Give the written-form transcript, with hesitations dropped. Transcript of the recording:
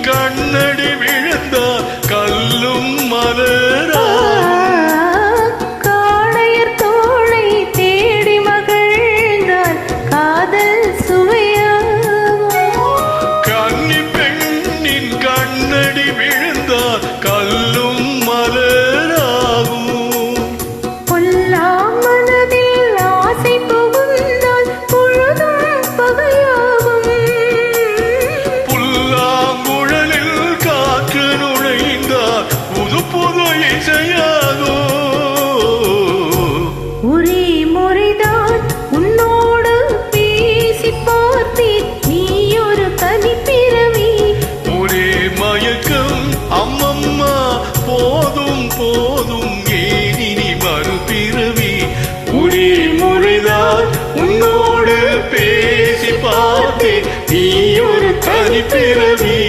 கண்ணடி விழுந்தால் கல்லும் மலராகும். காளையர் தோளை தேடி மகிழ்ந்தால் காதல் சுவையாகும். கன்னி பெண்ணின் கண்ணடி விழுந்தால் கல்லும் மலராகும். பொல்லா மனதில் ஆசை புகுந்தால் பொழுதும் பகையாகும். புல்லாங்குழலில் காற்று நுழைந்தால் புது புது இசையாகும். ஒரே முறைதான் உன்னோடு பேசி பார்த்தேன், நீ ஒரு தனிப்பிறவி. ஒரே மயக்கம் அம்மம்மா, போதும் போதும் ஏனினி மறுபிறவி. ஒரே முறைதான் உன்னோடு பேசி பார்த்தேன், நீ ஒரு தனிப்பிறவி.